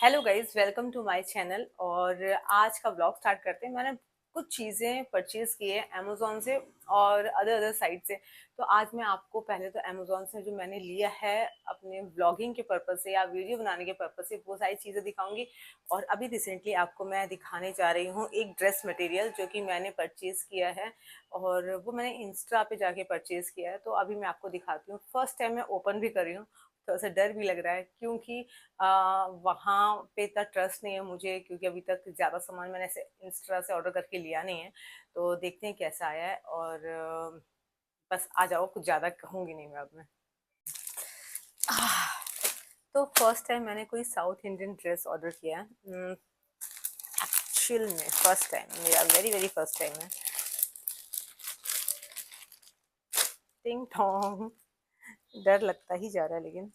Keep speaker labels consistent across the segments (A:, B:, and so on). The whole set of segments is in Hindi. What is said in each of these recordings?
A: Hello guys, welcome to my channel. और आज का ब्लॉग स्टार्ट करते हैं। मैंने कुछ चीज़ें परचेज की है अमेजोन से और अदर साइट से। तो आज मैं आपको पहले तो अमेजोन से जो मैंने लिया है अपने ब्लॉगिंग के पर्पज़ से या वीडियो बनाने के पर्पज़ से वो सारी चीज़ें दिखाऊंगी। और अभी रिसेंटली आपको मैं दिखाने जा रही हूँ एक ड्रेस मटेरियल जो कि मैंने परचेज़ किया है और वो मैंने इंस्टा पे जाके परचेज़ किया है। तो अभी मैं आपको दिखाती हूँ। फर्स्ट टाइम मैं ओपन भी कर रही हूँ, थोड़ा सा डर भी लग रहा है क्योंकि वहाँ पे इतना ट्रस्ट नहीं है मुझे, क्योंकि अभी तक ज़्यादा सामान मैंने ऐसे इंस्टा से ऑर्डर करके लिया नहीं है। तो देखते हैं कैसा आया है। और बस आ जाओ, कुछ ज़्यादा कहूँगी नहीं मैं अब मैं। तो फर्स्ट टाइम मैंने कोई साउथ इंडियन ड्रेस ऑर्डर किया है। एक्चुअल में फर्स्ट टाइम, मेरा वेरी वेरी फर्स्ट टाइम है। टिंग टोंग, डर लगता ही जा रहा है लेकिन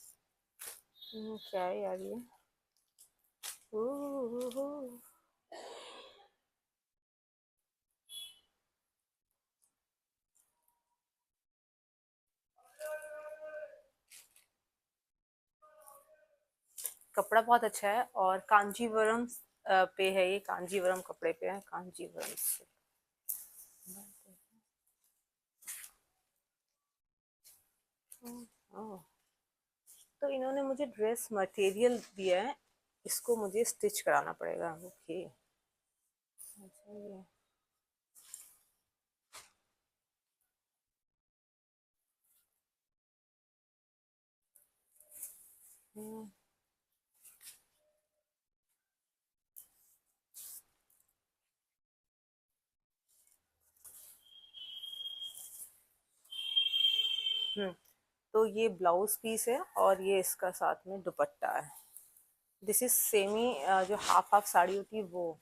A: क्या है यार ये। ओह, कपड़ा बहुत अच्छा है और कांजीवरम पे है, ये कांजीवरम कपड़े पे है, कांजीवरम से। ओह, तो इन्होंने मुझे ड्रेस मटेरियल दिया है, इसको मुझे स्टिच कराना पड़ेगा। ओके, अच्छा ये। हम्म, हम्म, तो ये ब्लाउज पीस है और ये इसका साथ में दुपट्टा है। दिस इज सेमी, जो हाफ हाफ साड़ी होती है वो।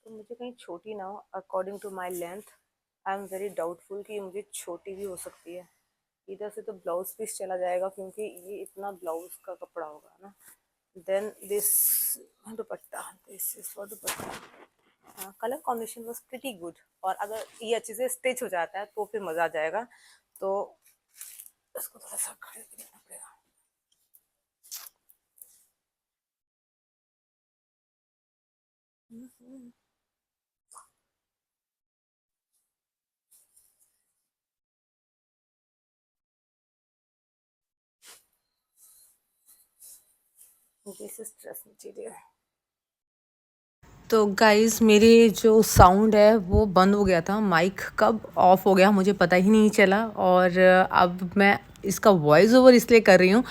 A: तो मुझे कहीं छोटी ना हो, according to my length. I am very doubtful कि मुझे छोटी भी हो सकती है। इधर से तो ब्लाउज पीस चला जाएगा क्योंकि ये इतना ब्लाउज का कपड़ा होगा ना। Then this dupatta, this is for dupatta. Colour combination was pretty good. और अगर ये अच्छे से स्टिच हो जाता है तो फिर मज़ा आ जाएगा। तो इसको थोड़ा सा खड़े होके देखना पड़ेगा। This is dress material. तो गाइज़, मेरे जो साउंड है वो बंद हो गया था। माइक कब ऑफ हो गया मुझे पता ही नहीं चला। और अब मैं इसका वॉइस ओवर इसलिए कर रही हूँ।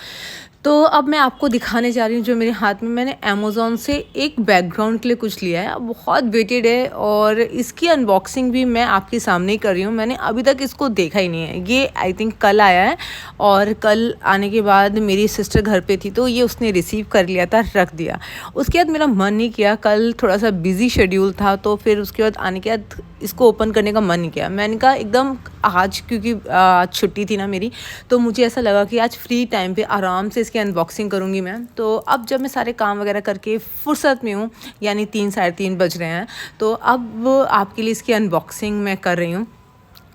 A: तो अब मैं आपको दिखाने जा रही हूँ जो मेरे हाथ में मैंने अमेज़ॉन से एक बैकग्राउंड के लिए कुछ लिया है, बहुत वेटेड है और इसकी अनबॉक्सिंग भी मैं आपके सामने ही कर रही हूँ। मैंने अभी तक इसको देखा ही नहीं है। ये आई थिंक कल आया है और कल आने के बाद मेरी सिस्टर घर पे थी तो ये उसने रिसीव कर लिया था, रख दिया। उसके बाद मेरा मन नहीं किया, कल थोड़ा सा बिजी शेड्यूल था तो फिर उसके बाद आने के बाद इसको ओपन करने का मन नहीं किया। मैंने कहा एकदम आज, क्योंकि आज छुट्टी थी ना मेरी, तो मुझे ऐसा लगा कि आज फ्री टाइम पे आराम से इसकी अनबॉक्सिंग करूँगी मैं। तो अब जब मैं सारे काम वगैरह करके फुर्सत में हूँ, यानी 3 साढ़े 3 बज रहे हैं, तो अब आपके लिए इसकी अनबॉक्सिंग मैं कर रही हूँ।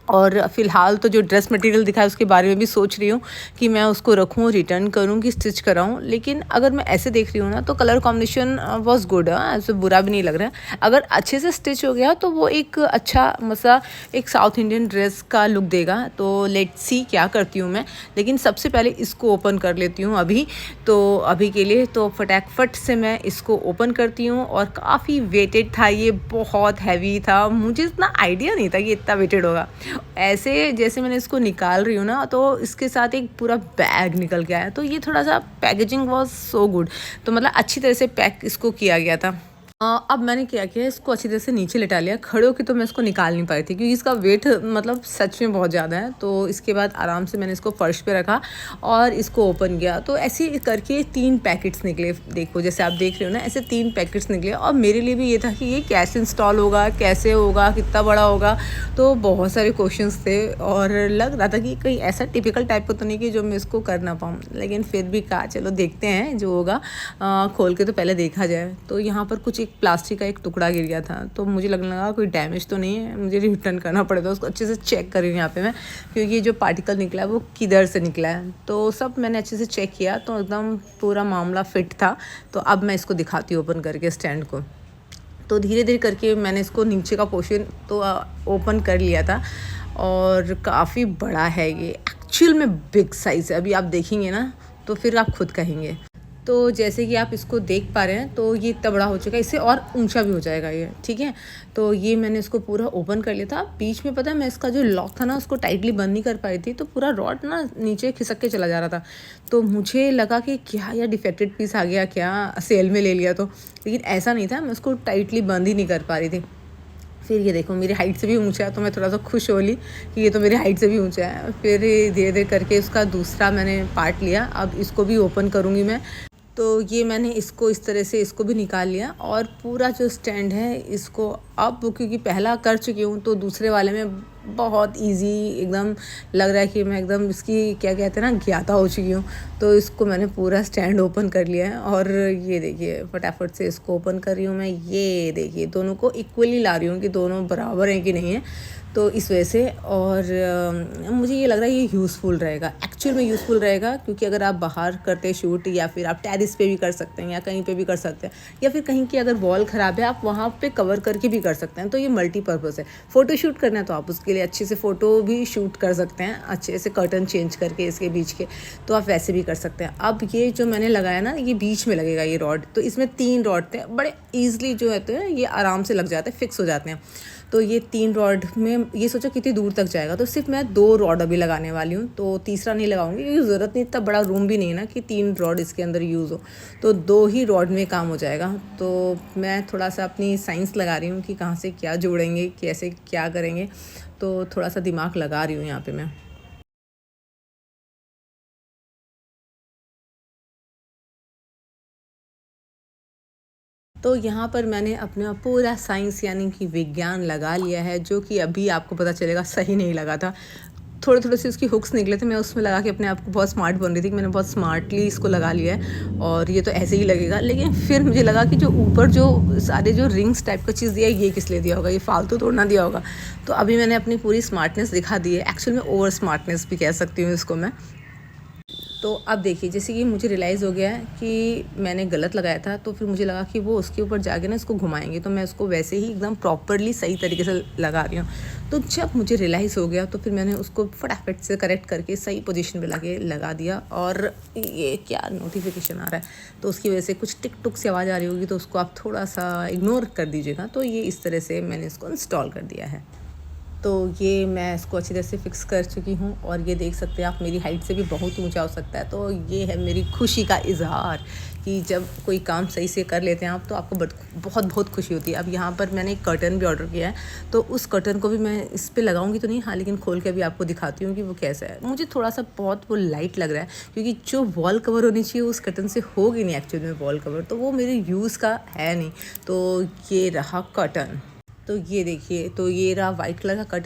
A: और फ़िलहाल तो जो ड्रेस मटेरियल दिखा है उसके बारे में भी सोच रही हूँ कि मैं उसको रखूँ, रिटर्न करूँ कि स्टिच कराऊँ। लेकिन अगर मैं ऐसे देख रही हूँ ना तो कलर कॉम्बिनेशन वाज गुड, ऐसे बुरा भी नहीं लग रहा है। अगर अच्छे से स्टिच हो गया तो वो एक अच्छा मसा एक साउथ इंडियन ड्रेस का लुक देगा। तो लेट्स सी क्या करती हूँ मैं। लेकिन सबसे पहले इसको ओपन कर लेती हूँ अभी। तो अभी के लिए तो फटाफट से मैं इसको ओपन करती हूँ। और काफ़ी वेटेड था ये, बहुत हैवी था, मुझे इतना आइडिया नहीं था कि इतना वेटेड होगा। ऐसे जैसे मैंने इसको निकाल रही हूँ ना तो इसके साथ एक पूरा बैग निकल के आया। तो ये थोड़ा सा पैकेजिंग वाज सो गुड, तो मतलब अच्छी तरह से पैक इसको किया गया था। अब मैंने क्या किया, इसको अच्छी तरह से नीचे लिटा लिया। खड़े होकर तो मैं इसको निकाल नहीं पाई थी क्योंकि इसका वेट मतलब सच में बहुत ज़्यादा है। तो इसके बाद आराम से मैंने इसको फर्श पे रखा और इसको ओपन किया। तो ऐसे करके 3 पैकेट्स निकले। देखो जैसे आप देख रहे हो ना, ऐसे 3 पैकेट्स निकले। और मेरे लिए भी ये था कि ये कैसे इंस्टॉल होगा, कैसे होगा, कितना बड़ा होगा। तो बहुत सारे क्वेश्चंस थे और लग रहा था कि कहीं ऐसा टिपिकल टाइप का तो नहीं कि जो मैं इसको कर ना पाऊँ। लेकिन फिर भी कहा चलो देखते हैं जो होगा, खोल के तो पहले देखा जाए। तो यहाँ पर कुछ एक एक प्लास्टिक का एक टुकड़ा गिर गया था, तो मुझे लगने लगा कोई डैमेज तो नहीं है, मुझे रिटर्न करना पड़ेगा। उसको अच्छे से चेक कर रही हूँ यहाँ पे मैं, क्योंकि ये जो पार्टिकल निकला है वो किधर से निकला है। तो सब मैंने अच्छे से चेक किया, तो एकदम पूरा मामला फिट था। तो अब मैं इसको दिखाती हूँ ओपन करके स्टैंड को। तो धीरे धीरे करके मैंने इसको नीचे का पोर्शन तो ओपन कर लिया था, और काफ़ी बड़ा है ये, एक्चुअल में बिग साइज़ है। अभी आप देखेंगे ना तो फिर आप खुद कहेंगे। तो जैसे कि आप इसको देख पा रहे हैं, तो ये इतना बड़ा हो चुका है, इससे और ऊंचा भी हो जाएगा ये, ठीक है। तो ये मैंने इसको पूरा ओपन कर लिया था। बीच में पता है मैं इसका जो लॉक था ना उसको टाइटली बंद नहीं कर पाई थी, तो पूरा रॉड ना नीचे खिसक के चला जा रहा था। तो मुझे लगा कि क्या यार डिफेक्टेड पीस आ गया क्या, सेल में ले लिया तो, लेकिन ऐसा नहीं था, मैं उसको टाइटली बंद ही नहीं कर पा रही थी। फिर ये देखो मेरी हाइट से भी ऊंचा है, तो मैं थोड़ा सा खुश हो ली कि ये तो मेरी हाइट से भी ऊंचा है। फिर धीरे धीरे करके इसका दूसरा मैंने पार्ट लिया, अब इसको भी ओपन करूँगी मैं। तो ये मैंने इसको इस तरह से इसको भी निकाल लिया, और पूरा जो स्टैंड है इसको अब, क्योंकि पहला कर चुकी हूँ तो दूसरे वाले में बहुत इजी एकदम लग रहा है कि मैं एकदम इसकी क्या कहते हैं ना ज्ञाता हो चुकी हूँ। तो इसको मैंने पूरा स्टैंड ओपन कर लिया है, और ये देखिए फटाफट से इसको ओपन कर रही हूँ मैं। ये देखिए दोनों को इक्वली ला रही हूँ कि दोनों बराबर हैं कि नहीं है, तो इस वजह से। और मुझे ये लग रहा है ये यूज़फुल रहेगा, एक्चुअल में यूज़फुल रहेगा, क्योंकि अगर आप बाहर करते शूट, या फिर आप टेरिस पे भी कर सकते हैं, या कहीं पे भी कर सकते हैं, या फिर कहीं की अगर वॉल ख़राब है आप वहाँ पे कवर करके भी कर सकते हैं। तो ये मल्टीपर्पज़ है। फ़ोटो शूट करना है तो आप उसके लिए अच्छे से फ़ोटो भी शूट कर सकते हैं, अच्छे से कर्टन चेंज करके इसके बीच के, तो आप वैसे भी कर सकते हैं। अब ये जो मैंने लगाया ना, ये बीच में लगेगा ये रॉड, तो इसमें 3 रॉड थे, बड़े ईजिली जो है तो ये आराम से लग जाते हैं, फिक्स हो जाते हैं। तो ये 3 रॉड में ये सोचा कितनी दूर तक जाएगा, तो सिर्फ मैं 2 रॉड अभी लगाने वाली हूँ, तो तीसरा नहीं लगाऊंगी क्योंकि ज़रूरत नहीं, इतना बड़ा रूम भी नहीं है ना कि 3 रॉड इसके अंदर यूज़ हो, तो 2 ही रॉड में काम हो जाएगा। तो मैं थोड़ा सा अपनी साइंस लगा रही हूँ कि कहाँ से क्या जोड़ेंगे, कैसे क्या करेंगे, तो थोड़ा सा दिमाग लगा रही हूँ यहाँ पर मैं। तो यहाँ पर मैंने अपना पूरा साइंस यानी कि विज्ञान लगा लिया है, जो कि अभी आपको पता चलेगा सही नहीं लगा था। थोड़े थोड़े से उसकी हुक्स निकले थे, मैं उसमें लगा के अपने आप को बहुत स्मार्ट बन रही थी कि मैंने बहुत स्मार्टली इसको लगा लिया है और ये तो ऐसे ही लगेगा। लेकिन फिर मुझे लगा कि जो ऊपर जो सारे जो रिंग्स टाइप का चीज़ दिया है ये किस लिए दिया होगा, ये फालतू तोड़ना दिया होगा। तो अभी मैंने अपनी पूरी स्मार्टनेस दिखा दी है, एक्चुअल में ओवर स्मार्टनेस भी कह सकती हूँ इसको मैं। तो अब देखिए जैसे कि मुझे रियलाइज़ हो गया है कि मैंने गलत लगाया था, तो फिर मुझे लगा कि वो उसके ऊपर जाके ना इसको घुमाएंगे, तो मैं उसको वैसे ही एकदम प्रॉपरली सही तरीके से लगा रही हूँ। तो जब मुझे रियलाइज़ हो गया तो फिर मैंने उसको फटाफट से करेक्ट करके सही पोजीशन पे लगा दिया। और ये क्या नोटिफिकेशन आ रहा है, तो उसकी वजह से कुछ टिक टुक से आवाज़ आ रही होगी, तो उसको आप थोड़ा सा इग्नोर कर दीजिएगा। तो ये इस तरह से मैंने इसको इंस्टॉल कर दिया है। तो ये मैं इसको अच्छी तरह से फिक्स कर चुकी हूँ, और ये देख सकते हैं आप मेरी हाइट से भी बहुत ऊंचा हो सकता है। तो ये है मेरी खुशी का इजहार कि जब कोई काम सही से कर लेते हैं आप, तो आपको बहुत बहुत खुशी होती है। अब यहाँ पर मैंने एक कर्टन भी ऑर्डर किया है, तो उस कर्टन को भी मैं इस पर लगाऊंगी तो नहीं, हाँ, लेकिन खोल के भी आपको दिखाती हूँ कि वो कैसा है। मुझे थोड़ा सा बहुत वो लाइट लग रहा है, क्योंकि जो वॉल कवर होनी चाहिए उस कर्टन से होगी नहीं एक्चुअल में वॉल कवर, तो वो मेरे यूज़ का है नहीं। तो ये रहा कर्टन। तो ये देखिए, तो ये रहा वाइट कलर का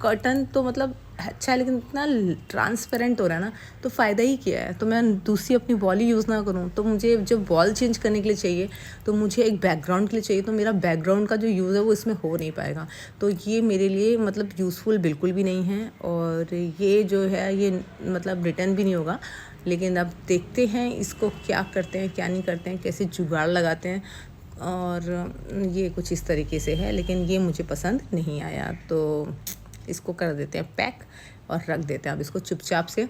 A: कर्टन तो मतलब अच्छा है, लेकिन इतना ट्रांसपेरेंट हो रहा है ना, तो फ़ायदा ही क्या है। तो मैं दूसरी अपनी वॉल ही यूज़ ना करूँ, तो मुझे जब वॉल चेंज करने के लिए चाहिए तो मुझे एक बैकग्राउंड के लिए चाहिए, तो मेरा बैकग्राउंड का जो यूज़ है वो इसमें हो नहीं पाएगा। तो ये मेरे लिए मतलब यूज़फुल बिल्कुल भी नहीं है, और ये जो है ये मतलब रिटर्न भी नहीं होगा। लेकिन अब देखते हैं इसको क्या करते हैं क्या नहीं करते हैं, कैसे जुगाड़ लगाते हैं। और ये कुछ इस तरीके से है, लेकिन ये मुझे पसंद नहीं आया, तो इसको कर देते हैं पैक और रख देते हैं अब इसको चुपचाप से।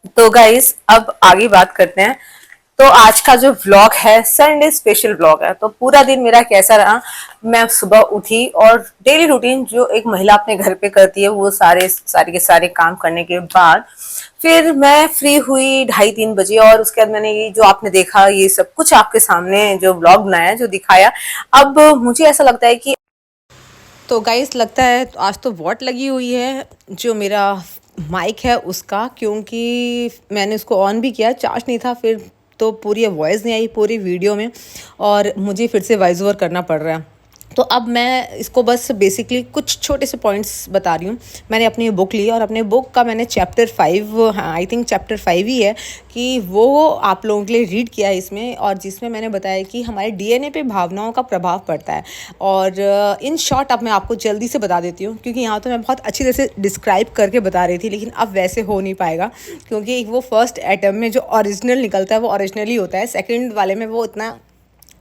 A: तो गाइस अब आगे बात करते हैं। तो आज का जो व्लॉग है संडे स्पेशल व्लॉग है। तो पूरा दिन मेरा कैसा रहा, मैं सुबह उठी और डेली रूटीन जो एक महिला अपने घर पे करती है वो सारे के सारे काम करने के बाद फिर मैं फ्री हुई 2:30-3 बजे, और उसके बाद मैंने ये जो आपने देखा ये सब कुछ आपके सामने जो व्लॉग बनाया जो दिखाया। अब मुझे ऐसा लगता है कि तो गाइस लगता है तो आज तो वॉट लगी हुई है जो मेरा माइक है उसका, क्योंकि मैंने उसको ऑन भी किया, चार्ज नहीं था, फिर तो पूरी वॉइस नहीं आई पूरी वीडियो में, और मुझे फिर से वॉइस ओवर करना पड़ रहा है। तो अब मैं इसको बस बेसिकली कुछ छोटे से पॉइंट्स बता रही हूँ। मैंने अपनी बुक ली और अपने बुक का मैंने चैप्टर 5, हाँ आई थिंक चैप्टर 5 ही है, कि वो आप लोगों के लिए रीड किया है इसमें, और जिसमें मैंने बताया कि हमारे डीएनए पे भावनाओं का प्रभाव पड़ता है। और इन शॉर्ट अब मैं आपको जल्दी से बता देती हूँ, क्योंकि यहाँ तो मैं बहुत अच्छी तरह से डिस्क्राइब करके बता रही थी, लेकिन अब वैसे हो नहीं पाएगा, क्योंकि वो फर्स्ट एटम में जो ओरिजिनल निकलता है वो ओरिजिनल ही होता है, सेकेंड वाले में वो इतना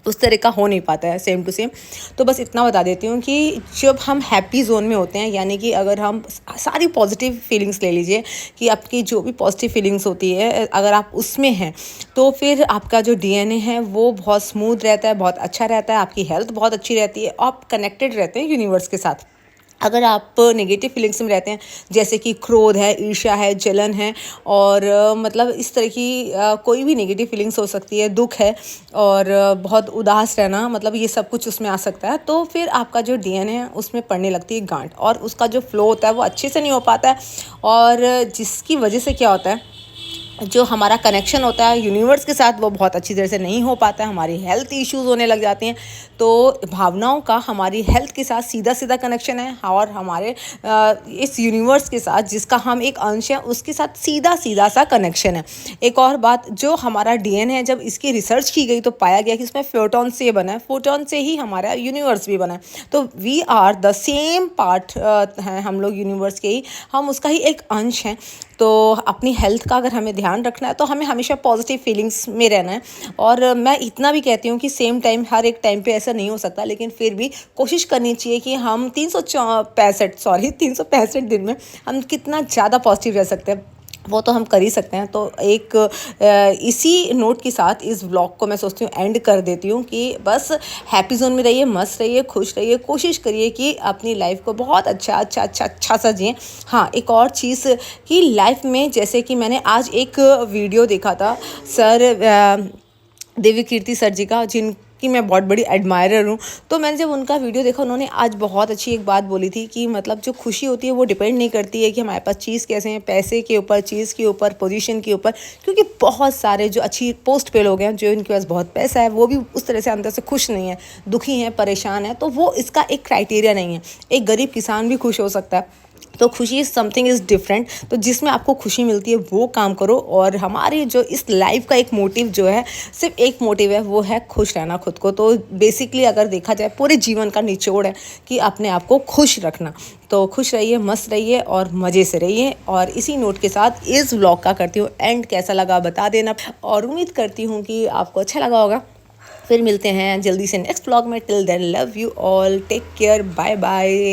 A: उस तरह का हो नहीं पाता है सेम टू सेम। तो बस इतना बता देती हूँ कि जब हम हैप्पी जोन में होते हैं, यानी कि अगर हम सारी पॉजिटिव फीलिंग्स ले लीजिए, कि आपकी जो भी पॉजिटिव फीलिंग्स होती है अगर आप उसमें हैं, तो फिर आपका जो डीएनए है वो बहुत स्मूथ रहता है, बहुत अच्छा रहता है, आपकी हेल्थ बहुत अच्छी रहती है, आप कनेक्टेड रहते हैं यूनिवर्स के साथ। अगर आप नेगेटिव फीलिंग्स में रहते हैं, जैसे कि क्रोध है, ईर्ष्या है, जलन है, और मतलब इस तरह की कोई भी नेगेटिव फीलिंग्स हो सकती है, दुख है, और बहुत उदास रहना, मतलब ये सब कुछ उसमें आ सकता है। तो फिर आपका जो डीएनए है उसमें पड़ने लगती है गांठ, और उसका जो फ्लो होता है वो अच्छे से नहीं हो पाता है, और जिसकी वजह से क्या होता है, जो हमारा कनेक्शन होता है यूनिवर्स के साथ वो बहुत अच्छी तरह से नहीं हो पाता है, हमारी हेल्थ इश्यूज़ होने लग जाते हैं। तो भावनाओं का हमारी हेल्थ के साथ सीधा सीधा कनेक्शन है, और हमारे इस यूनिवर्स के साथ जिसका हम एक अंश है उसके साथ सीधा सीधा सा कनेक्शन है। एक और बात, जो हमारा डीएनए है, जब इसकी रिसर्च की गई तो पाया गया कि इसमें फोटोन से बना है, फोटोन से ही हमारा यूनिवर्स भी बना है। तो we are the same part हैं हम लोग यूनिवर्स के ही, हम उसका ही एक अंश हैं। तो अपनी हेल्थ का अगर हमें ध्यान रखना है तो हमें हमेशा पॉजिटिव फीलिंग्स में रहना है। और मैं इतना भी कहती हूँ कि सेम टाइम हर एक टाइम पे ऐसा नहीं हो सकता, लेकिन फिर भी कोशिश करनी चाहिए कि हम 365 दिन में हम कितना ज़्यादा पॉजिटिव रह सकते हैं, वो तो हम कर ही सकते हैं। तो एक इसी नोट के साथ इस व्लॉग को मैं सोचती हूँ एंड कर देती हूँ, कि बस हैप्पी जोन में रहिए, मस्त रहिए, खुश रहिए, कोशिश करिए कि अपनी लाइफ को बहुत अच्छा सा जिएं। हाँ, एक और चीज़ कि लाइफ में, जैसे कि मैंने आज एक वीडियो देखा था सर देवी कीर्ति सर जी का, जिनकी मैं बहुत बड़ी एडमायरर हूँ। तो मैंने जब उनका वीडियो देखा, उन्होंने आज बहुत अच्छी एक बात बोली थी, कि मतलब जो खुशी होती है वो डिपेंड नहीं करती है कि हमारे पास चीज़ कैसे हैं, पैसे के ऊपर, चीज़ के ऊपर, पोजीशन के ऊपर। क्योंकि बहुत सारे जो अच्छी पोस्ट पे लोग हैं, जो इनके पास बहुत पैसा है, वो भी उस तरह से अंदर से खुश नहीं है, दुखी हैं, परेशान हैं। तो वो इसका एक क्राइटेरिया नहीं है। एक गरीब किसान भी खुश हो सकता है। तो खुशी समथिंग इज़ डिफरेंट। तो जिसमें आपको खुशी मिलती है वो काम करो। और हमारी जो इस लाइफ का एक मोटिव जो है, सिर्फ एक मोटिव है, वो है खुश रहना खुद को। तो बेसिकली अगर देखा जाए, पूरे जीवन का निचोड़ है कि अपने आप को खुश रखना। तो खुश रहिए, मस्त रहिए और मज़े से रहिए। और इसी नोट के साथ इस व्लॉग का करती हूँ एंड। कैसा लगा बता देना, और उम्मीद करती हूँ कि आपको अच्छा लगा होगा। फिर मिलते हैं जल्दी से नेक्स्ट व्लॉग में। Till then love you all, take care, bye bye.